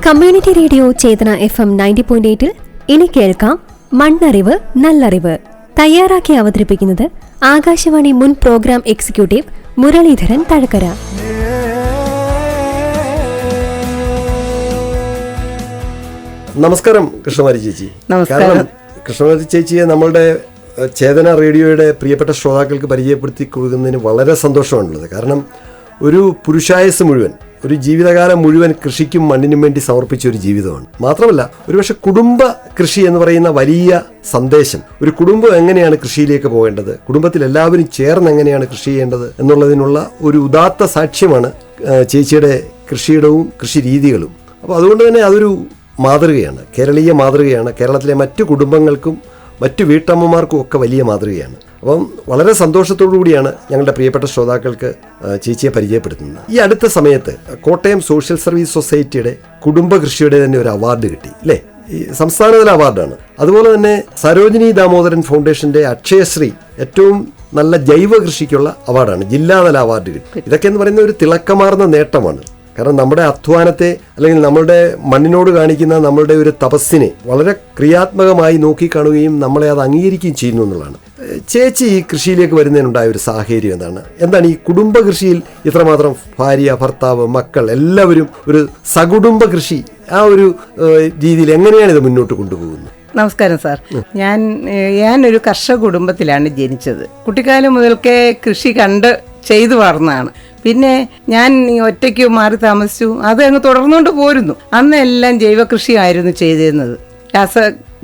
Community radio ചേതന FM 90.8 ഇനി കേൾക്കാം മണ്ണറിവ് നല്ലറിവ്. തയ്യാറാക്കി അവതരിപ്പിക്കുന്നത് ആകാശവാണി മുൻ പ്രോഗ്രാം എക്സിക്യൂട്ടീവ് മുരളീധരൻ തഴക്കര. നമസ്കാരം കൃഷ്ണമാരി ചേച്ചി. നമസ്കാരം. കൃഷ്ണമാരി ചേച്ചിയെ നമ്മളുടെ ചേതന റേഡിയോയുടെ പ്രിയപ്പെട്ട ശ്രോതാക്കൾക്ക് പരിചയപ്പെടുത്തി കൊടുക്കുന്നതിന് വളരെ സന്തോഷമാണുള്ളത്. കാരണം ഒരു പുരുഷായുസ് മുഴുവൻ, ഒരു ജീവിതകാലം മുഴുവൻ കൃഷിക്കും മണ്ണിനും വേണ്ടി സമർപ്പിച്ച ഒരു ജീവിതമാണ്. മാത്രമല്ല ഒരുപക്ഷെ കുടുംബ കൃഷി എന്ന് പറയുന്ന വലിയ സന്ദേശം, ഒരു കുടുംബം എങ്ങനെയാണ് കൃഷിയിലേക്ക് പോകേണ്ടത്, കുടുംബത്തിൽ എല്ലാവരും ചേർന്ന് എങ്ങനെയാണ് കൃഷി ചെയ്യേണ്ടത് എന്നുള്ളതിനുള്ള ഒരു ഉദാത്ത സാക്ഷ്യമാണ് ചേച്ചിയുടെ കൃഷിയിടവും കൃഷി രീതികളും. അപ്പോൾ അതുകൊണ്ട് തന്നെ അതൊരു മാതൃകയാണ്, കേരളീയ മാതൃകയാണ്. കേരളത്തിലെ മറ്റു കുടുംബങ്ങൾക്കും മറ്റു വീട്ടമ്മമാർക്കും ഒക്കെ വലിയ മാതൃകയാണ്. അപ്പം വളരെ സന്തോഷത്തോടു കൂടിയാണ് ഞങ്ങളുടെ പ്രിയപ്പെട്ട ശ്രോതാക്കൾക്ക് ചേച്ചിയെ പരിചയപ്പെടുത്തുന്നത്. ഈ അടുത്ത സമയത്ത് കോട്ടയം സോഷ്യൽ സർവീസ് സൊസൈറ്റിയുടെ കുടുംബ കൃഷിയുടെ തന്നെ ഒരു അവാർഡ് കിട്ടി, അല്ലേ? ഈ സംസ്ഥാനതല അവാർഡാണ്. അതുപോലെ തന്നെ സരോജിനി ദാമോദരൻ ഫൗണ്ടേഷന്റെ അക്ഷയശ്രീ ഏറ്റവും നല്ല ജൈവ കൃഷിക്കുള്ള അവാർഡാണ്, ജില്ലാതല അവാർഡ് കിട്ടി. ഇതൊക്കെ എന്ന് പറയുന്ന ഒരു തിളക്കമാർന്ന നേട്ടമാണ്. കാരണം നമ്മുടെ അധ്വാനത്തെ അല്ലെങ്കിൽ നമ്മളുടെ മണ്ണിനോട് കാണിക്കുന്ന നമ്മളുടെ ഒരു തപസ്സിനെ വളരെ ക്രിയാത്മകമായി നോക്കിക്കാണുകയും നമ്മളെ അത് അംഗീകരിക്കുകയും ചെയ്യുന്നു എന്നുള്ളതാണ്. ചേച്ചി ഈ കൃഷിയിലേക്ക് വരുന്നതിനുണ്ടായ ഒരു സാഹചര്യം എന്താണ്? ഈ കുടുംബ കൃഷിയിൽ ഇത്രമാത്രം ഭാര്യ, ഭർത്താവ്, മക്കൾ എല്ലാവരും ഒരു സകുടുംബ കൃഷി, ആ ഒരു രീതിയിൽ എങ്ങനെയാണ് ഇത് മുന്നോട്ട് കൊണ്ടുപോകുന്നത്? നമസ്കാരം സാർ. ഞാനൊരു കർഷക കുടുംബത്തിലാണ് ജനിച്ചത്. കുട്ടിക്കാലം മുതൽക്കേ കൃഷി കണ്ട് ചെയ്തു വളർന്നതാണ്. പിന്നെ ഞാൻ ഒറ്റയ്ക്ക് മാറി താമസിച്ചു, അത് അങ്ങ് തുടർന്നുകൊണ്ട് പോരുന്നു. അന്ന് എല്ലാം ജൈവ കൃഷിയായിരുന്നു ചെയ്തിരുന്നത്.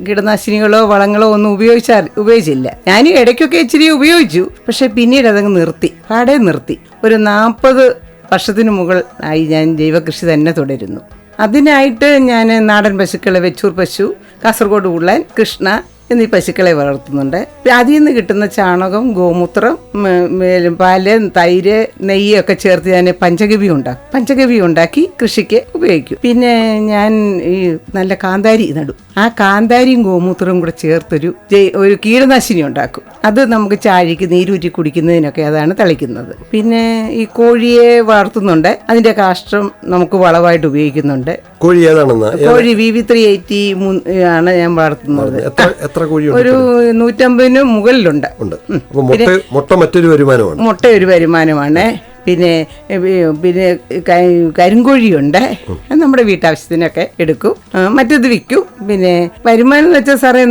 കീടനാശിനികളോ വളങ്ങളോ ഒന്നും ഉപയോഗിച്ചില്ല. ഞാൻ ഇടയ്ക്കൊക്കെ ഇച്ചിരി ഉപയോഗിച്ചു, പക്ഷെ പിന്നീട് അതങ്ങ് പാടെ നിർത്തി. ഒരു 40 വർഷത്തിന് മുകൾ ആയി ഞാൻ ജൈവ കൃഷി തന്നെ തുടരുന്നു. അതിനായിട്ട് ഞാൻ നാടൻ പശുക്കളെ, വെച്ചൂർ പശു, കാസർഗോഡ് ഉള്ളൻ, കൃഷ്ണ എന്നീ പശുക്കളെ വളർത്തുന്നുണ്ട്. അതിൽ നിന്ന് കിട്ടുന്ന ചാണകം, ഗോമൂത്രം, പാല്, തൈര്, നെയ്യൊക്കെ ചേർത്ത് ഞാൻ പഞ്ചഗവ്യം ഉണ്ടാക്കി കൃഷിക്ക് ഉപയോഗിക്കും. പിന്നെ ഞാൻ ഈ നല്ല കാന്താരി നടും. ആ കാന്താരിയും ഗോമൂത്രവും കൂടെ ചേർത്തൊരു കീടനാശിനി ഉണ്ടാക്കും. അത് നമുക്ക് ചാഴിക്ക് നീരൂറ്റി കുടിക്കുന്നതിനൊക്കെ അതാണ് തളിക്കുന്നത്. പിന്നെ ഈ കോഴിയെ വളർത്തുന്നുണ്ട്. അതിന്റെ കാഷ്ടം നമുക്ക് വളമായിട്ട് ഉപയോഗിക്കുന്നുണ്ട്. കോഴി ഏതാണെന്ന്? കോഴി VV380 ആണ് ഞാൻ വളർത്തുന്നത്. ഒരു 150 മുകളിലുണ്ട്. മുട്ട ഒരു വരുമാനമാണ്. പിന്നെ കരിങ്കോഴിയുണ്ട്, നമ്മുടെ വീട്ടാവശ്യത്തിനൊക്കെ എടുക്കും, മറ്റത് വിൽക്കും. പിന്നെ വരുമാനം എന്ന് വെച്ചാൽ സാറേ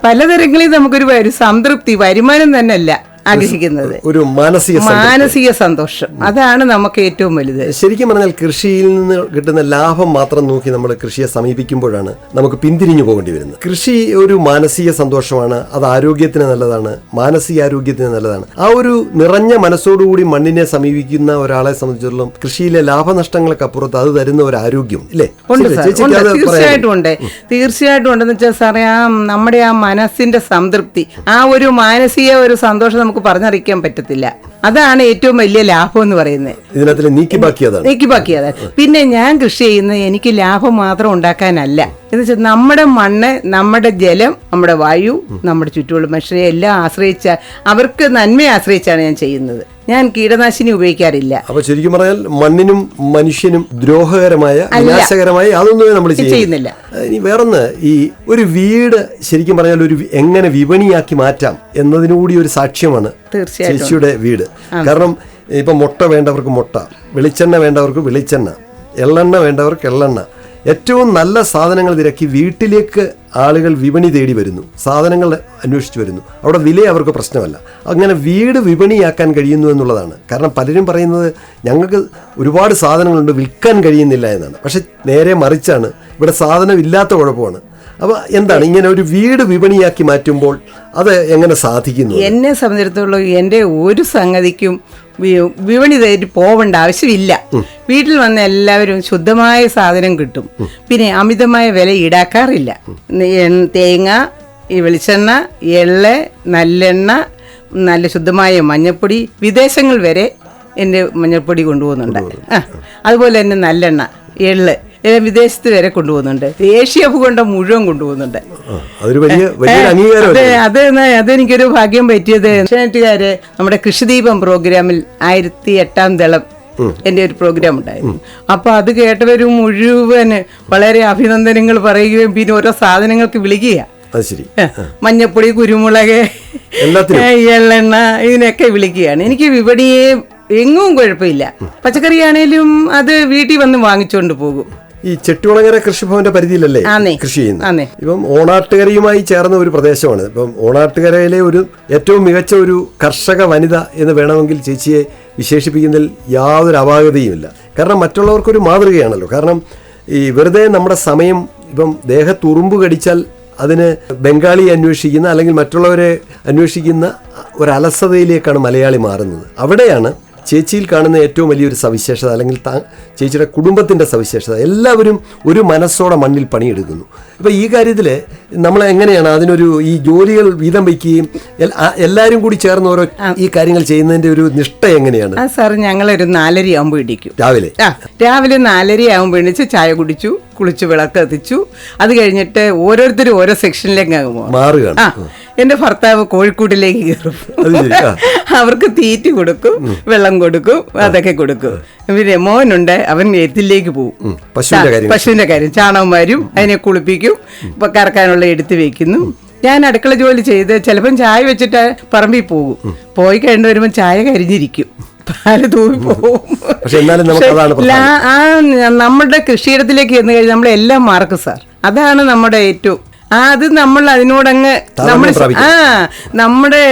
പലതരങ്ങളിൽ നമുക്കൊരു സംതൃപ്തി, വരുമാനം തന്നെയല്ല ആഗ്രഹിക്കുന്നത്, ഒരു മാനസിക സന്തോഷം, അതാണ് നമുക്ക് ഏറ്റവും വലുത്. ശരിക്കും പറഞ്ഞാൽ കൃഷിയിൽ നിന്ന് കിട്ടുന്ന ലാഭം മാത്രം നോക്കി നമ്മൾ കൃഷിയെ സമീപിക്കുമ്പോഴാണ് നമുക്ക് പിന്തിരിഞ്ഞു പോകേണ്ടി വരുന്നത്. കൃഷി ഒരു മാനസിക സന്തോഷമാണ്, അത് ആരോഗ്യത്തിന് നല്ലതാണ്, മാനസികാരോഗ്യത്തിന് നല്ലതാണ്. ആ ഒരു നിറഞ്ഞ മനസ്സോടുകൂടി മണ്ണിനെ സമീപിക്കുന്ന ഒരാളെ സംബന്ധിച്ചിടത്തോളം കൃഷിയിലെ ലാഭനഷ്ടങ്ങൾക്കപ്പുറത്ത് അത് തരുന്ന ഒരു ആരോഗ്യം, ഇല്ലേ? തീർച്ചയായിട്ടും ഉണ്ട്. ഉണ്ടെന്ന് വെച്ചാൽ സാറേ, നമ്മുടെ ആ മനസ്സിന്റെ സംതൃപ്തി, ആ ഒരു മാനസിക ഒരു സന്തോഷം നമുക്ക് പറഞ്ഞറിയിക്കാൻ പറ്റത്തില്ല. അതാണ് ഏറ്റവും വലിയ ലാഭം എന്ന് പറയുന്നത്. ഇതിനകത്ത് നീക്കിപ്പാക്കിയതാണ്. പിന്നെ ഞാൻ കൃഷി ചെയ്യുന്നത് എനിക്ക് ലാഭം മാത്രം ഉണ്ടാക്കാനല്ല. എന്ന് വെച്ചാൽ നമ്മുടെ മണ്ണ്, നമ്മുടെ ജലം, നമ്മുടെ വായു, നമ്മുടെ ചുറ്റുമുള്ള മനുഷ്യരെ എല്ലാം ആശ്രയിച്ച, അവർക്ക് നന്മയെ ആശ്രയിച്ചാണ് ഞാൻ ചെയ്യുന്നത്. ഞാൻ കീടനാശിനി ഉപയോഗിക്കാറില്ല. അപ്പൊ ശരിക്കും പറഞ്ഞാൽ മണ്ണിനും മനുഷ്യനും ദ്രോഹകരമായ, വിനാശകരമായ അതൊന്നും നമ്മൾ ചെയ്യുന്നില്ല. ഇനി വേറൊന്ന്, ഈ ഒരു വീട് ശരിക്കും പറഞ്ഞാൽ എങ്ങനെ വിപണിയാക്കി മാറ്റാം എന്നതിനുകൂടി ഒരു സാക്ഷ്യമാണ് ചേച്ചിയുടെ വീട്. കാരണം ഇപ്പൊ മുട്ട വേണ്ടവർക്ക് മുട്ട, വെളിച്ചെണ്ണ വേണ്ടവർക്ക് വെളിച്ചെണ്ണ, എള്ളെണ്ണ വേണ്ടവർക്ക് എള്ളെണ്ണ, ഏറ്റവും നല്ല സാധനങ്ങൾ തിരക്കി വീട്ടിലേക്ക് ആളുകൾ വിപണി തേടി വരുന്നു, സാധനങ്ങൾ അന്വേഷിച്ച് വരുന്നു. അവിടെ വില അവർക്ക് പ്രശ്നമല്ല. അങ്ങനെ വീട് വിപണിയാക്കാൻ കഴിയുന്നു എന്നുള്ളതാണ്. കാരണം പലരും പറയുന്നത് ഞങ്ങൾക്ക് ഒരുപാട് സാധനങ്ങളുണ്ട്, വിൽക്കാൻ കഴിയുന്നില്ല എന്നാണ്. പക്ഷെ നേരെ മറിച്ചാണ്, ഇവിടെ സാധനം ഇല്ലാത്ത കുഴപ്പമാണ്. അപ്പോൾ എന്താണ് ഇങ്ങനെ ഒരു വീട് വിപണിയാക്കി മാറ്റുമ്പോൾ അത് എങ്ങനെ സാധിക്കുന്നു? എന്നെ സംബന്ധിച്ചിടത്തോളം എൻ്റെ ഒരു സംഗതിക്കും വിപണി തേടി പോവേണ്ട ആവശ്യമില്ല. വീട്ടിൽ വന്ന എല്ലാവരും ശുദ്ധമായ സാധനം കിട്ടും. പിന്നെ അമിതമായ വില ഈടാക്കാറില്ല. തേങ്ങ, വെളിച്ചെണ്ണ, എള്ള്, നല്ലെണ്ണ, നല്ല ശുദ്ധമായ മഞ്ഞൾപ്പൊടി, വിദേശങ്ങൾ വരെ എൻ്റെ മഞ്ഞൾപ്പൊടി കൊണ്ടുപോകുന്നുണ്ട്. അതുപോലെ തന്നെ നല്ലെണ്ണ, എള്ള് വിദേശത്ത് വരെ കൊണ്ടുപോകുന്നുണ്ട്. ഏഷ്യ ഭൂഖണ്ഡം മുഴുവൻ കൊണ്ടുപോകുന്നുണ്ട്. അതെനിക്കൊരു ഭാഗ്യം പറ്റിയത് ഏഷ്യാനെറ്റുകാര് നമ്മുടെ കൃഷിദീപം പ്രോഗ്രാമിൽ 1008ാം ദളം എൻ്റെ ഒരു പ്രോഗ്രാം ഉണ്ടായിരുന്നു. അപ്പോൾ അത് കേട്ടവർ മുഴുവൻ വളരെ അഭിനന്ദനങ്ങൾ പറയുകയും പിന്നെ ഓരോ സാധനങ്ങൾക്ക് വിളിക്കുക. അത് ശരി. മഞ്ഞപ്പൊടി, കുരുമുളക്, എള്ളെണ്ണ ഇതിനൊക്കെ വിളിക്കുകയാണ്. എനിക്ക് വിപണിയെ എങ്ങും കുഴപ്പമില്ല. പച്ചക്കറി ആണേലും അത് വീട്ടിൽ വന്ന് വാങ്ങിച്ചുകൊണ്ട് പോകും. ഈ ചെട്ടികുളങ്ങര കൃഷിഭവന്റെ പരിധിയിലല്ലേ കൃഷി ചെയ്യുന്നത്? ഇപ്പം ഓണാട്ടുകരയുമായി ചേർന്ന ഒരു പ്രദേശമാണ്. ഇപ്പം ഓണാട്ടുകരയിലെ ഒരു ഏറ്റവും മികച്ച ഒരു കർഷക വനിത എന്ന് വേണമെങ്കിൽ ചേച്ചിയെ വിശേഷിപ്പിക്കുന്നതിൽ യാതൊരു അപാകതയുമില്ല. കാരണം മറ്റുള്ളവർക്കൊരു മാതൃകയാണല്ലോ. കാരണം ഈ വെറുതെ നമ്മുടെ സമയം ഇപ്പം ദേഹത്ത് ഉറുമ്പ് കടിച്ചാൽ അതിന് ബംഗാളി അന്വേഷിക്കുന്ന അല്ലെങ്കിൽ മറ്റുള്ളവരെ അന്വേഷിക്കുന്ന ഒരു അലസതയിലേക്കാണ് മലയാളി മാറുന്നത്. അവിടെയാണ് ചേച്ചിയിൽ കാണുന്ന ഏറ്റവും വലിയൊരു സവിശേഷത, അല്ലെങ്കിൽ ചേച്ചിയുടെ കുടുംബത്തിൻ്റെ സവിശേഷത. എല്ലാവരും ഒരു മനസ്സോടെ മണ്ണിൽ പണിയെടുക്കുന്നു. ഇപ്പോൾ ഈ കാര്യത്തിൽ നമ്മൾ എങ്ങനെയാണ് അതിനൊരു ഈ ജോലികൾ വീതം വയ്ക്കുകയും എല്ലാവരും കൂടി ചേർന്ന് ഓരോ ഈ കാര്യങ്ങൾ ചെയ്യുന്നതിൻ്റെ ഒരു നിഷ്ഠ എങ്ങനെയാണ്? സാർ, ഞങ്ങളൊരു 4:30 ആകുമ്പോൾ ഇടിക്കും. രാവിലെ 4:30 ആകുമ്പോൾ എണീച്ച് ചായ കുടിച്ചു, കുളിച്ച് വിളക്ക് കത്തിച്ചു. അത് കഴിഞ്ഞിട്ട് ഓരോരുത്തരും ഓരോ സെക്ഷനിലേക്ക് മാറുകയാണ്. എന്റെ ഭർത്താവ് കോഴിക്കോട്ടിലേക്ക് കയറും. അവർക്ക് തീറ്റി കൊടുക്കും, വെള്ളം കൊടുക്കും, അതൊക്കെ കൊടുക്കും. പിന്നെ മോനുണ്ട്, അവൻ എഴുത്തിലേക്ക് പോകും. പശുവിന്റെ കാര്യം ചാണകം വാരും, അതിനെ കുളിപ്പിക്കും, ഇപ്പൊ കറക്കാനുള്ള എടുത്ത് വെക്കുന്നു. ഞാൻ അടുക്കള ജോലി ചെയ്ത് ചിലപ്പം ചായ വെച്ചിട്ട് പറമ്പിൽ പോകും. പോയി കഴിഞ്ഞ് വരുമ്പോൾ ചായ കരിഞ്ഞിരിക്കും, പാല് തൂവി പോകും. നമ്മുടെ കൃഷിയിടത്തിലേക്ക് ചെന്ന് കഴിഞ്ഞാൽ നമ്മളെല്ലാം മാർക്കും സാർ. അതാണ് നമ്മുടെ ഏറ്റവും അത് നമ്മൾ അതിനോടങ്ങ് നമ്മുടെ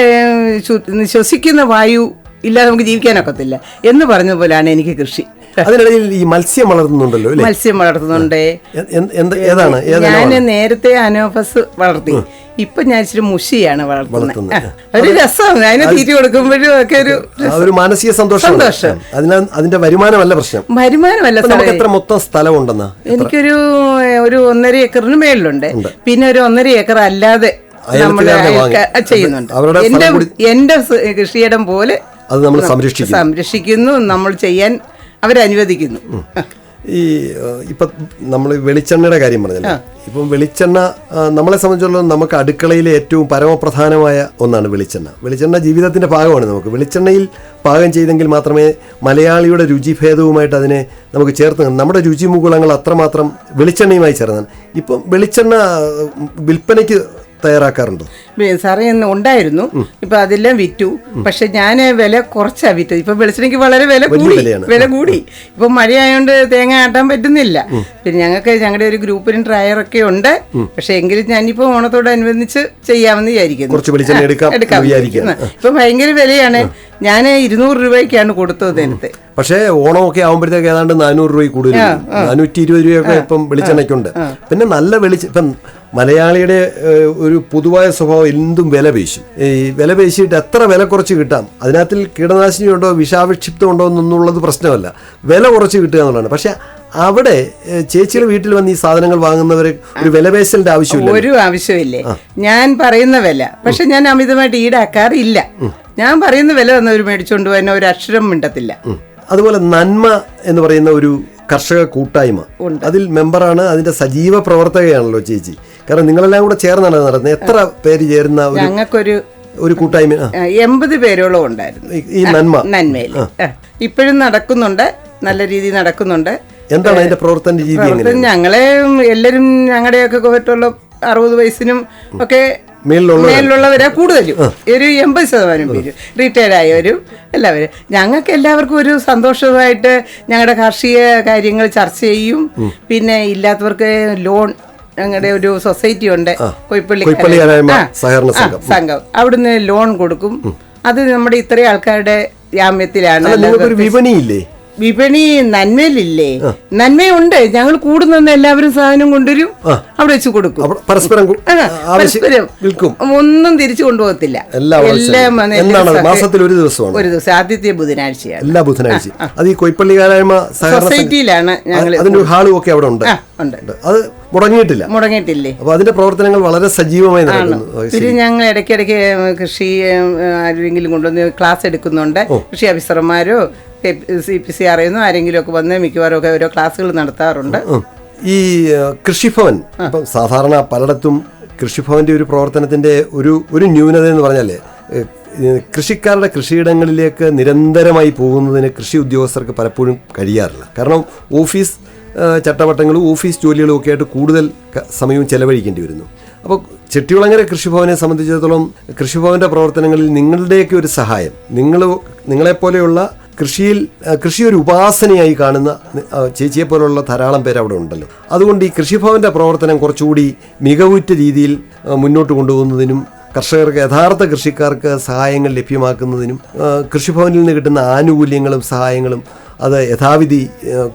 ശ്വസിക്കുന്ന വായു ഇല്ലാതെ നമുക്ക് ജീവിക്കാനൊക്കത്തില്ല എന്ന് പറഞ്ഞ പോലെയാണ് എനിക്ക് കൃഷി. അതിനിടയിൽ ഈ മത്സ്യം വളർത്തുന്നുണ്ടല്ലോ? മത്സ്യം വളർത്തുന്നുണ്ട്. ഞാൻ നേരത്തെ അനോഫസ് വളർത്തി. ഇപ്പൊ ഞാൻ ഇച്ചിരി മുഷിയാണ് വളർത്തുന്നത്. ഒരു രസമാണ് അതിനെ തീറ്റി കൊടുക്കുമ്പോഴും ഒക്കെ ഒരു മാനസിക സന്തോഷം. അതിന്റെ വരുമാനമല്ല പ്രശ്നം. വരുമാനമല്ല. എത്ര മൊത്തം സ്ഥലം ഉണ്ടെന്നാ? എനിക്കൊരു 1.5 ഏക്കറിന് മേളിലുണ്ട്. പിന്നെ ഒരു 1.5 ഏക്കർ അല്ലാതെ നമ്മൾ ചെയ്യുന്നുണ്ട്. എന്റെ കൃഷിയിടം പോലെ അത് നമ്മൾ സംരക്ഷിക്കുന്നു, നമ്മൾ ചെയ്യാൻ അവരനുവദിക്കുന്നു. ഈ ഇപ്പം നമ്മൾ വെളിച്ചെണ്ണയുടെ കാര്യം പറഞ്ഞല്ലോ. ഇപ്പം വെളിച്ചെണ്ണ നമ്മളെ സംബന്ധിച്ചിടത്തോളം നമുക്ക് അടുക്കളയിലെ ഏറ്റവും പരമപ്രധാനമായ ഒന്നാണ് വെളിച്ചെണ്ണ. വെളിച്ചെണ്ണ ജീവിതത്തിൻ്റെ ഭാഗമാണ്. നമുക്ക് വെളിച്ചെണ്ണയിൽ പാകം ചെയ്തെങ്കിൽ മാത്രമേ മലയാളിയുടെ രുചിഭേദവുമായിട്ട് അതിനെ നമുക്ക് ചേർത്ത് നമ്മുടെ രുചിമുകുളങ്ങൾ അത്രമാത്രം വെളിച്ചെണ്ണയുമായി ചേർന്നാണ്. ഇപ്പം വെളിച്ചെണ്ണ വിൽപ്പനയ്ക്ക് തയ്യാറാക്കാറുണ്ടോ? സാറേ, ഉണ്ടായിരുന്നു. ഇപ്പൊ അതെല്ലാം വിറ്റു. പക്ഷെ ഞാൻ വില കുറച്ചാ വിറ്റത്. ഇപ്പൊ വെളിച്ചെണ്ണയ്ക്ക് വളരെ വില കൂടി. ഇപ്പൊ മഴയായോണ്ട് തേങ്ങ ആട്ടാൻ പറ്റുന്നില്ല. പിന്നെ ഞങ്ങളുടെ ഒരു ഗ്രൂപ്പിനും ഡ്രയറൊക്കെ ഉണ്ട്. പക്ഷെ എങ്കിലും ഞാനിപ്പോ ഓണത്തോടനുബന്ധിച്ച് ചെയ്യാമെന്ന് വിചാരിക്കുന്നു. ഇപ്പൊ ഭയങ്കര വിലയാണ്. ഞാൻ 200 രൂപയ്ക്കാണ് കൊടുത്തത് നേരത്തെ. പക്ഷേ ഓണമൊക്കെ ആകുമ്പോഴത്തേക്ക് ഏതാണ്ട് 400 രൂപ കൂടുതൽ, 420 രൂപയൊക്കെ ഇപ്പം വെളിച്ചെണ്ണയ്ക്കുണ്ട്. പിന്നെ നല്ല ഇപ്പം മലയാളിയുടെ ഒരു പൊതുവായ സ്വഭാവം എന്തും വില പേശും. ഈ വില പേശിയിട്ട് എത്ര വില കുറച്ച് കിട്ടാം, അതിനകത്തിൽ കീടനാശിനി ഉണ്ടോ വിഷാവിക്ഷിപ്തം ഉണ്ടോ എന്നുള്ളത് പ്രശ്നമല്ല, വില കുറച്ച് കിട്ടുക എന്നുള്ളതാണ്. പക്ഷെ അവിടെ ചേച്ചിയുടെ വീട്ടിൽ വന്ന് ഈ സാധനങ്ങൾ വാങ്ങുന്നവർ ഒരു വില പേശലിന്റെ ആവശ്യമില്ല. ഒരു ആവശ്യമില്ലേ? ഞാൻ പറയുന്ന വില പക്ഷെ ഞാൻ അമിതമായിട്ട് ഈടാക്കാറില്ല. ഞാൻ പറയുന്ന വില വന്നവർ മേടിച്ചുകൊണ്ട് പോകാൻ ഒരു അക്ഷരം മിണ്ടത്തില്ല. അതുപോലെ നന്മ എന്ന് പറയുന്ന ഒരു കർഷക കൂട്ടായ്മ, അതിൽ മെമ്പറാണ്, അതിന്റെ സജീവ പ്രവർത്തകയാണല്ലോ ചേച്ചി. കാരണം നിങ്ങളെല്ലാം കൂടെ ചേർന്നാണ് നടന്നത്. എത്ര പേര് ചേരുന്ന ഒരു കൂട്ടായ്മ? 80 പേരോളം ഉണ്ടായിരുന്നു ഈ നന്മയിൽ. ഇപ്പോഴും നടക്കുന്നുണ്ട്, നല്ല രീതിയിൽ നടക്കുന്നുണ്ട്. എന്താണ് അതിന്റെ പ്രവർത്തന രീതി? ഞങ്ങളെ എല്ലാവരും ഞങ്ങളുടെയൊക്കെ കോഹറ്റുള്ള 60 വയസ്സിനും ഒക്കെ മേലുള്ളവരാ കൂടുതലും. ഒരു 80% പേര് റിട്ടയർഡ് ആയവരും എല്ലാവരും. ഞങ്ങൾക്ക് എല്ലാവർക്കും ഒരു സന്തോഷമായിട്ട് ഞങ്ങളുടെ കാർഷിക കാര്യങ്ങൾ ചർച്ച ചെയ്യും. പിന്നെ ഇല്ലാത്തവർക്ക് ലോൺ, ഞങ്ങളുടെ ഒരു സൊസൈറ്റി ഉണ്ട്, കൊയ്പ്പള്ളി സംഘം, അവിടുന്ന് ലോൺ കൊടുക്കും. അത് നമ്മുടെ ഇത്രയും ആൾക്കാരുടെ ജാമ്യത്തിലാണ്. വിപണിയില്ലേ? വിപണി നന്മയിലില്ലേ? നന്മയുണ്ട്. ഞങ്ങൾ കൂടുന്ന എല്ലാവരും സാധനം കൊണ്ടുവരും, അവിടെ വെച്ച് കൊടുക്കും. പരസ്പരം ഒന്നും തിരിച്ചു കൊണ്ടുപോകത്തില്ല. എല്ലാം മാസത്തിൽ ഒരു ദിവസം, ആദ്യത്തെ ബുധനാഴ്ചയാണ്. എല്ലാ ബുധനാഴ്ചയും. അത് ഈ കൊയ്പ്പള്ളിക്കാരായ്മ സൊസൈറ്റിയിലാണ് ഞങ്ങൾ. അതിന്റെ ഹാളും ഒക്കെ അവിടെ ഉണ്ട്. അത് മുടങ്ങിയിട്ടില്ലേ? അപ്പൊ അതിന്റെ പ്രവർത്തനങ്ങൾ വളരെ സജീവമായി നടക്കുന്നു. പിന്നെ ഞങ്ങൾ ഇടയ്ക്കിടയ്ക്ക് കൃഷി ആരെങ്കിലും കൊണ്ടുവന്ന് ക്ലാസ് എടുക്കുന്നുണ്ട്. കൃഷി ഓഫീസർമാരോ CPC അറിയുന്നു ആരെങ്കിലും ഒക്കെ വന്ന് മിക്കവാറും ഒക്കെ ഓരോ ക്ലാസ്സുകൾ നടത്താറുണ്ട്. ഈ കൃഷിഭവൻ ഇപ്പം സാധാരണ പലയിടത്തും കൃഷിഭവന്റെ ഒരു പ്രവർത്തനത്തിന്റെ ഒരു ന്യൂനത എന്ന് പറഞ്ഞാല് കൃഷിക്കാരുടെ കൃഷിയിടങ്ങളിലേക്ക് നിരന്തരമായി പോകുന്നതിന് കൃഷി ഉദ്യോഗസ്ഥർക്ക് പലപ്പോഴും കഴിയാറില്ല. കാരണം ഓഫീസ് ചട്ടവട്ടങ്ങളും ഓഫീസ് ജോലികളും ഒക്കെ ആയിട്ട് കൂടുതൽ സമയവും ചെലവഴിക്കേണ്ടി വരുന്നു. അപ്പോൾ ചെട്ടികുളങ്ങര കൃഷിഭവനെ സംബന്ധിച്ചിടത്തോളം കൃഷിഭവൻ്റെ പ്രവർത്തനങ്ങളിൽ നിങ്ങളുടെയൊക്കെ ഒരു സഹായം, നിങ്ങളെപ്പോലെയുള്ള കൃഷി ഒരു ഉപാസനയായി കാണുന്ന ചേച്ചിയെ പോലുള്ള ധാരാളം പേര് അവിടെ ഉണ്ടല്ലോ. അതുകൊണ്ട് ഈ കൃഷിഭവൻ്റെ പ്രവർത്തനം കുറച്ചുകൂടി മികവുറ്റ രീതിയിൽ മുന്നോട്ട് കൊണ്ടുപോകുന്നതിനും യഥാർത്ഥ കൃഷിക്കാർക്ക് സഹായങ്ങൾ ലഭ്യമാക്കുന്നതിനും കൃഷിഭവനിൽ നിന്ന് കിട്ടുന്ന ആനുകൂല്യങ്ങളും സഹായങ്ങളും അത് യഥാവിധി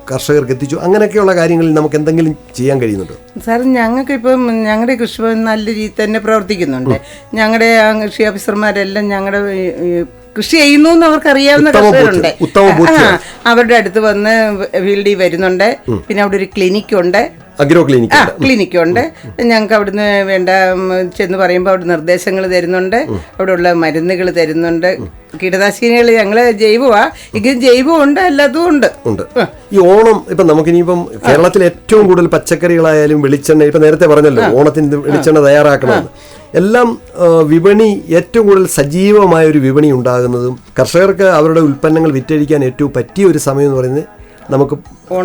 കർഷകർക്ക് എത്തിച്ചു, അങ്ങനെയൊക്കെയുള്ള കാര്യങ്ങളിൽ നമുക്ക് എന്തെങ്കിലും ചെയ്യാൻ കഴിയുന്നുണ്ടോ? സാർ, ഞങ്ങൾക്ക് ഇപ്പം ഞങ്ങളുടെ കൃഷിഭവൻ നല്ല രീതിയിൽ തന്നെ പ്രവർത്തിക്കുന്നുണ്ട്. ഞങ്ങളുടെ കൃഷി ഓഫീസർമാരെല്ലാം ഞങ്ങളുടെ കൃഷി ചെയ്യുന്നു എന്ന് അവർക്ക് അറിയാവുന്ന കർഷകരുണ്ട്. അവരുടെ അടുത്ത് വന്ന് ഫീൽഡിൽ വരുന്നുണ്ട്. പിന്നെ അവിടെ ഒരു ക്ലിനിക്കുണ്ട്, ക്ലിനിക്കുണ്ട്. ഞങ്ങൾക്ക് അവിടുന്ന് വേണ്ട ചെന്ന് പറയുമ്പോൾ അവിടെ നിർദ്ദേശങ്ങൾ തരുന്നുണ്ട്, അവിടെ ഉള്ള മരുന്നുകൾ തരുന്നുണ്ട്. കീടനാശിനികൾ ഞങ്ങൾ ജൈവവും ഉണ്ട്, അല്ലാതും ഉണ്ട്. ഈ ഓണം ഇപ്പം നമുക്കിനിയിപ്പം കേരളത്തിൽ ഏറ്റവും കൂടുതൽ പച്ചക്കറികളായാലും വെളിച്ചെണ്ണ, ഇപ്പം നേരത്തെ പറഞ്ഞല്ലോ ഓണത്തിന് വെളിച്ചെണ്ണ തയ്യാറാക്കണമെന്ന്, എല്ലാം വിപണി ഏറ്റവും കൂടുതൽ സജീവമായ ഒരു വിപണി ഉണ്ടാകുന്നതും കർഷകർക്ക് അവരുടെ ഉൽപ്പന്നങ്ങൾ വിറ്റഴിക്കാൻ ഏറ്റവും പറ്റിയ ഒരു സമയം എന്ന് പറയുന്നത് നമുക്ക്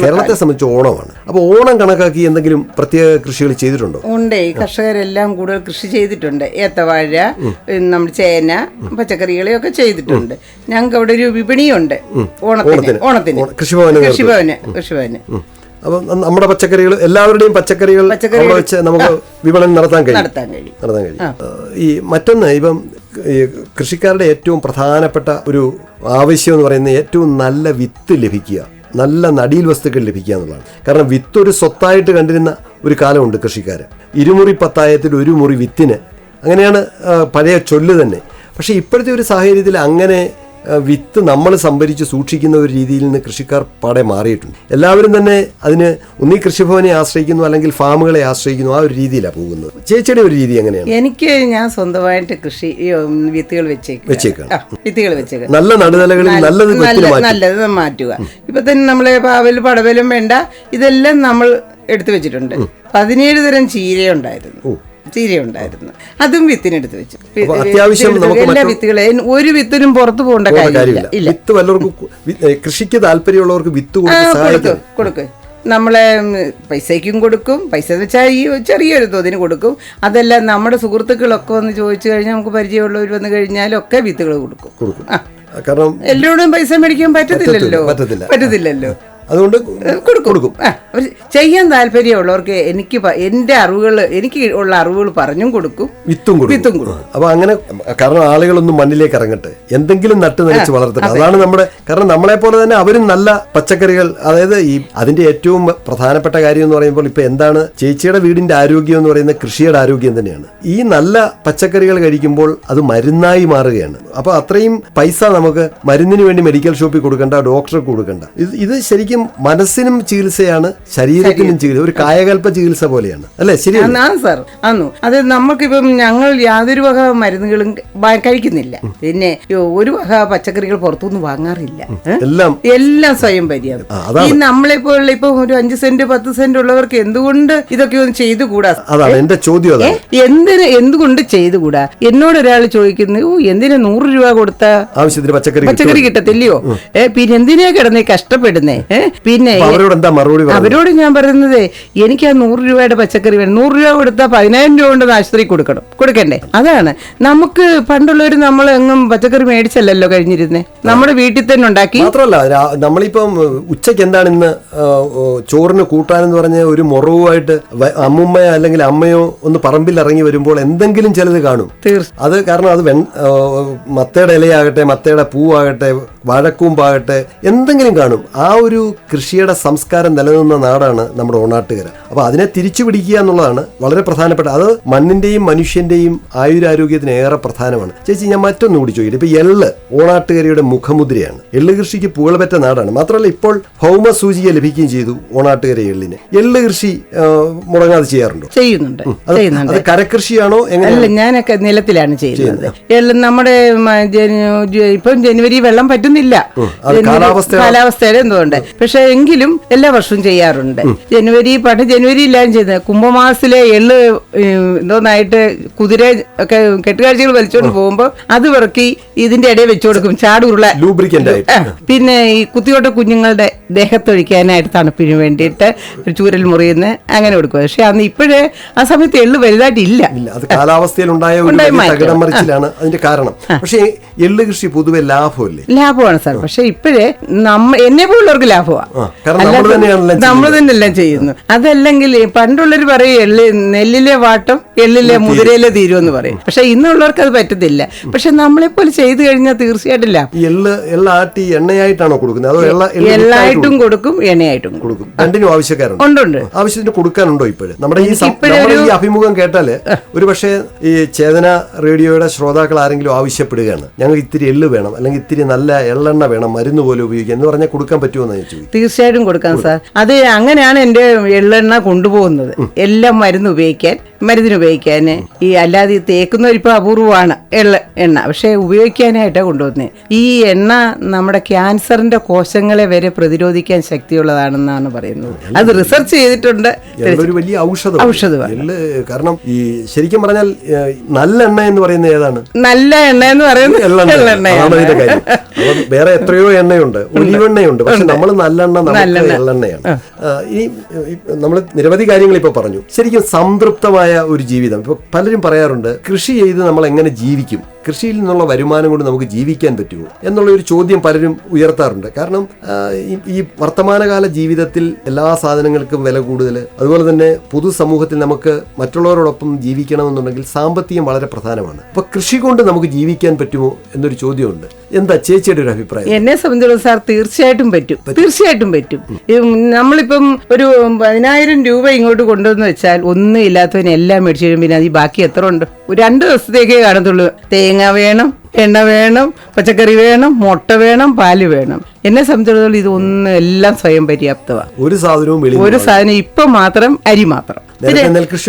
കേരളത്തെ സംബന്ധിച്ച് ഓണമാണ്. അപ്പോൾ ഓണം കണക്കാക്കി എന്തെങ്കിലും പ്രത്യേക കൃഷികൾ ചെയ്തിട്ടുണ്ടോ? ഉണ്ട്, ഈ കർഷകരെല്ലാം കൂടുതൽ കൃഷി ചെയ്തിട്ടുണ്ട്. ഏത്തവാഴ, നമ്മുടെ ചേന, പച്ചക്കറികളെയൊക്കെ ചെയ്തിട്ടുണ്ട്. ഞങ്ങൾക്ക് അവിടെ ഒരു വിപണിയുണ്ട് ഓണത്തിന് കൃഷിഭവന്. അപ്പം നമ്മുടെ പച്ചക്കറികൾ, എല്ലാവരുടെയും പച്ചക്കറികൾ വെച്ച് നമുക്ക് വിപണനം നടത്താൻ കഴിയും. ഈ മറ്റൊന്ന്, ഇപ്പം കൃഷിക്കാരുടെ ഏറ്റവും പ്രധാനപ്പെട്ട ഒരു ആവശ്യം എന്ന് പറയുന്നത് ഏറ്റവും നല്ല വിത്ത് ലഭിക്കുക, നല്ല നടീൽ വസ്തുക്കൾ ലഭിക്കുക എന്നുള്ളതാണ്. കാരണം വിത്ത് ഒരു സ്വത്തായിട്ട് കണ്ടിരുന്ന ഒരു കാലമുണ്ട് കൃഷിക്കാർ. 2 പത്തായത്തിൽ 1 മുറി വിത്തിന്, അങ്ങനെയാണ് പഴയ ചൊല്ല് തന്നെ. പക്ഷേ ഇപ്പോഴത്തെ ഒരു സാഹചര്യത്തിൽ അങ്ങനെ വിത്ത് നമ്മൾ സംഭരിച്ച് സൂക്ഷിക്കുന്ന ഒരു രീതിയിൽ നിന്ന് കൃഷിക്കാർ പാടെ മാറിയിട്ടുണ്ട്. എല്ലാവരും തന്നെ അതിന് ഒന്നീ കൃഷിഭവനെ ആശ്രയിക്കുന്നു, അല്ലെങ്കിൽ ഫാമുകളെ ആശ്രയിക്കുന്നു. ആ ഒരു രീതിയിലാണ് പോകുന്നത്. ചേച്ചിയുടെ ഒരു രീതി എങ്ങനെയാണ്? ഞാൻ സ്വന്തമായിട്ട് കൃഷി വിത്തുകൾ വെച്ചേക്കാം. നല്ല നടുതലകളിൽ നല്ലത് മാറ്റുക. ഇപ്പൊ തന്നെ നമ്മളെ പാവലും പടവലും വേണ്ട, ഇതെല്ലാം നമ്മൾ എടുത്തു വെച്ചിട്ടുണ്ട്. 17 തരം ചീരയുണ്ടായിരുന്നു, അതും വിത്തിനെടുത്ത് വെച്ചു. എല്ലാ വിത്തുകളെയും ഒരു വിത്തിനും പുറത്തു പോകേണ്ട കാര്യമില്ല. കൃഷിക്ക് താല്പര്യമുള്ളവർക്ക് വിത്ത് കൊടുക്കും. നമ്മളെ പൈസയ്ക്കും കൊടുക്കും. പൈസ വെച്ചാൽ ഈ ചെറിയൊരു തോതിന് കൊടുക്കും. അതല്ല, നമ്മുടെ സുഹൃത്തുക്കളൊക്കെ വന്ന് ചോദിച്ചു കഴിഞ്ഞാൽ, നമുക്ക് പരിചയമുള്ളവർ വന്നു കഴിഞ്ഞാലൊക്കെ വിത്തുകൾ കൊടുക്കും. കാരണം എല്ലാവരോടും പൈസ മേടിക്കാൻ പറ്റത്തില്ലല്ലോ. അതുകൊണ്ട് കൊടുക്കും. ചെയ്യാൻ താല്പര്യമുള്ളവർക്ക് എനിക്ക് ഉള്ള അറിവുകൾ പറഞ്ഞും കൊടുക്കും, വിത്തും കൊടുക്കും. അപ്പൊ അങ്ങനെ, കാരണം ആളുകളൊന്നും മണ്ണിലേക്ക് ഇറങ്ങട്ടെ, എന്തെങ്കിലും നട്ട് നനച്ച് വളർത്തട്ടെ. അതാണ് നമ്മുടെ, കാരണം നമ്മളെ പോലെ തന്നെ അവരും നല്ല പച്ചക്കറികൾ, അതായത് ഈ അതിന്റെ ഏറ്റവും പ്രധാനപ്പെട്ട കാര്യം എന്ന് പറയുമ്പോൾ ഇപ്പൊ എന്താണ് ചേച്ചിയുടെ വീടിന്റെ ആരോഗ്യം എന്ന് പറയുന്നത് കൃഷിയുടെ ആരോഗ്യം തന്നെയാണ്. ഈ നല്ല പച്ചക്കറികൾ കഴിക്കുമ്പോൾ അത് മരുന്നായി മാറുകയാണ്. അപ്പൊ അത്രയും പൈസ നമുക്ക് മരുന്നിന് വേണ്ടി മെഡിക്കൽ ഷോപ്പിൽ കൊടുക്കണ്ട, ഡോക്ടർക്ക് കൊടുക്കണ്ട. ഇത് ശരിക്കും മനസ്സിനും ചികിത്സയാണ്, ശരീരത്തിനും ചികിത്സ, ഒരു കായകൽപ്പ ചികിത്സ പോലെയാണ്, അല്ലെ? ശരിയാണ് സാർ. അത് നമുക്കിപ്പം ഞങ്ങൾ യാതൊരു വക മരുന്നുകളും കഴിക്കുന്നില്ല. പിന്നെ ഒരു വക പച്ചക്കറികൾ പുറത്തുനിന്ന് വാങ്ങാറില്ല. എല്ലാം സ്വയം പര്യാപ്തം. ഈ നമ്മളെ പോലുള്ള ഇപ്പൊ ഒരു 5 സെന്റ് 10 സെന്റ് ഉള്ളവർക്ക് എന്തുകൊണ്ട് ഇതൊക്കെ ഒന്ന് ചെയ്തുകൂടാ? അതാണ് എന്റെ ചോദ്യം. എന്തുകൊണ്ട് ചെയ്തുകൂടാ? എന്നോട് ഒരാൾ ചോദിക്കുന്നു, എന്തിനാ 100 രൂപ കൊടുത്ത ആവശ്യത്തിന് പച്ചക്കറി കിട്ടത്തില്ലയോ? പിന്നെ എന്തിനാ കിടന്നേ കഷ്ടപ്പെടുന്നേ? പിന്നെ അവരോട് ഞാൻ പറയുന്നത്, എനിക്ക് ആ 100 രൂപയുടെ പച്ചക്കറി വേണം. 100 രൂപ കൊടുത്താൽ 10,000 രൂപ കൊണ്ട് ആശുപത്രി കൊടുക്കണ്ടേ? അതാണ് നമുക്ക് പണ്ടുള്ളവർ, നമ്മൾ എങ്ങും പച്ചക്കറി മേടിച്ചല്ലോ കഴിഞ്ഞിരുന്നേ, നമ്മുടെ വീട്ടിൽ തന്നെ ഉണ്ടാക്കി. മാത്രമല്ല, നമ്മളിപ്പം ഉച്ചയ്ക്ക് എന്താണ് ഇന്ന് ചോറിന് കൂട്ടാനെന്ന് പറഞ്ഞ ഒരു മുറവുമായിട്ട് അമ്മുമ്മയോ അല്ലെങ്കിൽ അമ്മയോ ഒന്ന് പറമ്പിൽ ഇറങ്ങി വരുമ്പോൾ എന്തെങ്കിലും ചിലത് കാണും. അത് കാരണം അത് മത്തയുടെ ഇലയാകട്ടെ, മത്തയുടെ പൂവാകട്ടെ, വാഴക്കൂമ്പാകട്ടെ, എന്തെങ്കിലും കാണും. ആ ഒരു കൃഷിയുടെ സംസ്കാരം നിലനിന്ന നാടാണ് നമ്മുടെ ഓണാട്ടുകര. അപ്പോൾ അതിനെ തിരിച്ചു പിടിക്കുക എന്നുള്ളതാണ് വളരെ പ്രധാനപ്പെട്ട. അത് മണ്ണിന്റെയും മനുഷ്യന്റെയും ആയുരാരോഗ്യത്തിന് ഏറെ പ്രധാനമാണ്. ചേച്ചി, ഞാൻ മറ്റൊന്നും കൂടി ചോദിക്കട്ടെ. ഇപ്പൊ എള്ള് ഓണാട്ടുകരയുടെ മുഖമുദ്രയാണ്. എള്ള് കൃഷിക്ക് പുകൾപെറ്റ നാടാണ്. മാത്രമല്ല, ഇപ്പോൾ ഭൗമസൂചിക ലഭിക്കുകയും ചെയ്തു ഓണാട്ടുകര എള്ളിന്. എള്ള് കൃഷി മുടങ്ങാതെ ചെയ്യാറുണ്ടോ? ചെയ്യുന്നുണ്ട്. അത് കരകൃഷിയാണോ? എങ്ങനെ? ഞാനൊക്കെ നിലത്തിലാണ് ചെയ്യുന്നത്. എള്ള് നമ്മുടെ ഇപ്പം ജനുവരി വെള്ളം പറ്റുന്നില്ല, കാലാവസ്ഥയുടെ എന്തുകൊണ്ട്. പക്ഷെ എങ്കിലും എല്ലാ വർഷവും ചെയ്യാറുണ്ട്. ജനുവരിയിലാണ് ചെയ്യുന്നത്. കുംഭമാസത്തിലെ എള്ള് എന്തോന്നായിട്ട് കുതിര ഒക്കെ കെട്ടുകാഴ്ചകൾ വലിച്ചോണ്ട് പോകുമ്പോ അത് വിറക്കി ഇതിന്റെ ഇടയിൽ വെച്ചു കൊടുക്കും, ചാടുരുള. പിന്നെ ഈ കുത്തിയോട്ട കുഞ്ഞുങ്ങളുടെ ദേഹത്തൊഴിക്കാനായിട്ട് തണുപ്പിന് വേണ്ടിയിട്ട് ഒരു ചൂരൽ മുറിയുന്ന അങ്ങനെ കൊടുക്കുക. പക്ഷെ അന്ന് ഇപ്പോഴേ ആ സമയത്ത് എള്ള് വലുതായിട്ടില്ല, അത് കാലാവസ്ഥയിൽ ഉണ്ടായ തകിടമറിച്ചിലാണ് അതിന്റെ കാരണം. പക്ഷേ എള്ള് കൃഷി പൊതുവെ ലാഭമാണ് സാർ. പക്ഷെ ഇപ്പോഴേ എന്നെ പോലുള്ളവർക്ക് ലാഭമാണ്, നമ്മൾ തന്നെ എല്ലാം ചെയ്യുന്നു. അതല്ലെങ്കിൽ പണ്ടുള്ളവർ പറയും നെല്ലിലെ വാട്ടം എള്ളിലെ മുതിരയിലെ തീരുമെന്ന് പറയും. പക്ഷെ ഇന്നുള്ളവർക്ക് അത് പറ്റത്തില്ല. പക്ഷെ നമ്മളെപ്പോലെ ചെയ്തു കഴിഞ്ഞാൽ തീർച്ചയായിട്ടും എള്ളാട്ടി എണ്ണയായിട്ടാണോ കൊടുക്കുന്നത്, അതോ എള്ളായിട്ടും കൊടുക്കും എണ്ണയായിട്ടും കൊടുക്കും? രണ്ടിനും ആവശ്യക്കാരുണ്ട്. ഉണ്ട്. ആവശ്യത്തിന് കൊടുക്കാനുണ്ടോ ഇപ്പോഴും? നമ്മുടെ ഈ അഭിമുഖം കേട്ടാല് ഒരു പക്ഷേ ഈ ചേതന റേഡിയോയുടെ ശ്രോതാക്കൾ ആരെങ്കിലും ആവശ്യപ്പെടുകയാണ്, ഞങ്ങൾക്ക് ഇത്തിരി എള്ള് വേണം, അല്ലെങ്കിൽ ഇത്തിരി നല്ല എള്ളെണ്ണ വേണം, മരുന്ന് പോലെ ഉപയോഗിക്കാം എന്ന് പറഞ്ഞാൽ കൊടുക്കാൻ പറ്റുമോ? തീർച്ചയായിട്ടും കൊടുക്കാം സാർ. അത് അങ്ങനെയാണ് എന്റെ എള്ളെണ്ണ കൊണ്ടുപോകുന്നത്. എല്ലാം മരുന്നിന് ഉപയോഗിക്കാൻ. ഈ അല്ലാതെ തേക്കുന്നവരിപ്പോ അപൂർവമാണ് എണ്ണ, പക്ഷെ ഉപയോഗിക്കാനായിട്ടാണ് കൊണ്ടുപോകുന്നത്. ഈ എണ്ണ നമ്മുടെ ക്യാൻസറിന്റെ കോശങ്ങളെ വരെ പ്രതിരോധിക്കാൻ ശക്തിയുള്ളതാണെന്നാണ് പറയുന്നത്. അത് റിസർച്ച് ചെയ്തിട്ടുണ്ട്. ഒരു വലിയ ഔഷധമാണ്. കാരണം ഈ ശരിക്കും പറഞ്ഞാൽ നല്ല എണ്ണ എന്ന് പറയുന്നത് ഏതാണ്? നല്ല എണ്ണ എന്ന് പറയുന്നത് എള്ളെണ്ണയാണ്. വേറെ എത്രയോ എണ്ണയുണ്ട്, ഒലിവെണ്ണയുണ്ട്, പക്ഷെ നമ്മൾ നല്ലെണ്ണ എള്ളെണ്ണയാണ്. ഇനി നമ്മൾ നിരവധി കാര്യങ്ങൾ ഇപ്പൊ പറഞ്ഞു. ശരിക്കും സംതൃപ്തമായ ഒരു ജീവിതം. ഇപ്പൊ പലരും പറയാറുണ്ട്, കൃഷി ചെയ്ത് നമ്മൾ എങ്ങനെ ജീവിക്കും, കൃഷിയിൽ നിന്നുള്ള വരുമാനം കൊണ്ട് നമുക്ക് ജീവിക്കാൻ പറ്റുമോ എന്നുള്ള ഒരു ചോദ്യം പലരും ഉയർത്താറുണ്ട്. കാരണം ഈ വർത്തമാനകാല ജീവിതത്തിൽ എല്ലാ സാധനങ്ങൾക്കും വില കൂടുതൽ, അതുപോലെ തന്നെ പൊതുസമൂഹത്തിൽ നമുക്ക് മറ്റുള്ളവരോടൊപ്പം ജീവിക്കണമെന്നുണ്ടെങ്കിൽ സാമ്പത്തികം വളരെ പ്രധാനമാണ്. അപ്പൊ കൃഷി കൊണ്ട് നമുക്ക് ജീവിക്കാൻ പറ്റുമോ എന്നൊരു ചോദ്യമുണ്ട്. എന്താ ചേച്ചിയുടെ ഒരു അഭിപ്രായം? എന്നെ സംബന്ധിച്ചിടത്തോളം സാർ തീർച്ചയായിട്ടും പറ്റും. നമ്മളിപ്പം ഒരു 10,000 രൂപ ഇങ്ങോട്ട് കൊണ്ടുവന്ന് വെച്ചാൽ ഒന്നും ഇല്ലാത്തവന് എല്ലാം മേടിച്ചു കഴിയും. പിന്നെ അത് ബാക്കി എത്ര ഉണ്ട്? 2 ദിവസത്തേക്കേ കാണത്തുള്ളൂ. തേങ്ങ വേണം, എണ്ണ വേണം, പച്ചക്കറി വേണം, മുട്ട വേണം, പാല് വേണം. എന്നെ സംബന്ധിച്ചിടത്തോളം ഇതൊന്നും എല്ലാം സ്വയം പര്യാപ്തമാണ്. ഒരു സാധനം ഇപ്പൊ മാത്രം അരി മാത്രം. നെൽകൃഷി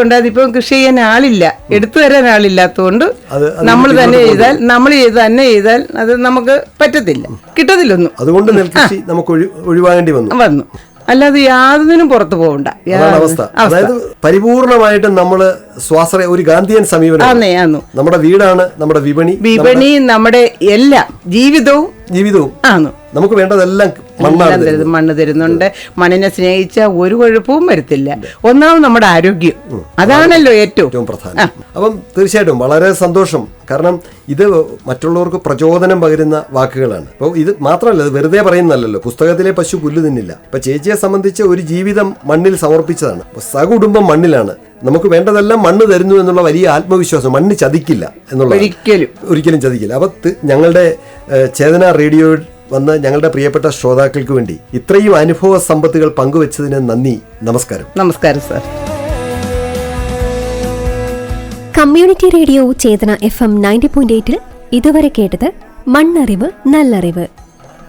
ഉണ്ടായത് ഇപ്പം കൃഷി ചെയ്യാൻ ആളില്ല, എടുത്തു തരാൻ ആളില്ലാത്തതുകൊണ്ട് നമ്മൾ തന്നെ ചെയ്താൽ അത് നമുക്ക് പറ്റത്തില്ല, കിട്ടത്തില്ലൊന്നും. അതുകൊണ്ട് നെൽകൃഷി നമുക്ക് ഒഴിവാകേണ്ടി വന്നു. അല്ലാതെ യാതൊന്നിനും പുറത്തു പോകണ്ട അവസ്ഥ. അതായത് പരിപൂർണമായിട്ടും നമ്മള് ഒരു ഗാന്ധിയൻ സമീപനം. നമ്മുടെ വീടാണ് നമ്മുടെ വിപണി, നമ്മുടെ എല്ലാം ജീവിതവും ആണ്. നമുക്ക് വേണ്ടതെല്ലാം മണ്ണ് തരുന്നുണ്ട്. മണ്ണിനെ സ്നേഹിച്ച ഒരു കുഴപ്പവും വരത്തില്ല. ഒന്നാമത് നമ്മുടെ ആരോഗ്യം, അതാണല്ലോ ഏറ്റവും പ്രധാനം. അപ്പം തീർച്ചയായിട്ടും വളരെ സന്തോഷം. കാരണം ഇത് മറ്റുള്ളവർക്ക് പ്രചോദനം പകരുന്ന വാക്കുകളാണ്. അപ്പോൾ ഇത് മാത്രമല്ല, ഇത് വെറുതെ പറയുന്നല്ലോ. പുസ്തകത്തിലെ പശു പുല്ല് തിന്നില്ല. ഇപ്പൊ ചേച്ചിയെ സംബന്ധിച്ച് ഒരു ജീവിതം മണ്ണിൽ സമർപ്പിച്ചതാണ്. സകുടുംബം മണ്ണിലാണ്. നമുക്ക് വേണ്ടതെല്ലാം മണ്ണ് തരുന്നു എന്നുള്ള വലിയ ആത്മവിശ്വാസം. മണ്ണ് ചതിക്കില്ല എന്നുള്ള, ഒരിക്കലും ചതിക്കില്ല. അപ്പൊ ഞങ്ങളുടെ ചേതന റേഡിയോ വന്ന് ഞങ്ങളുടെ പ്രിയപ്പെട്ട ശ്രോതാക്കൾക്ക് വേണ്ടി ഇത്രയും അനുഭവ സമ്പത്തുകൾ പങ്കുവച്ചതിന് നന്ദി. നമസ്കാരം സാർ. കമ്മ്യൂണിറ്റി റേഡിയോ ചേതന FM 90.8 ഇതുവരെ കേട്ടത് മണ്ണറിവ് നല്ലറിവ്.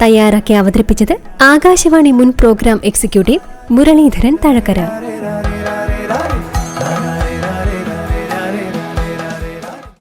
തയ്യാറാക്കി അവതരിപ്പിച്ചത് ആകാശവാണി മുൻ പ്രോഗ്രാം എക്സിക്യൂട്ടീവ് മുരളീധരൻ തഴക്കര.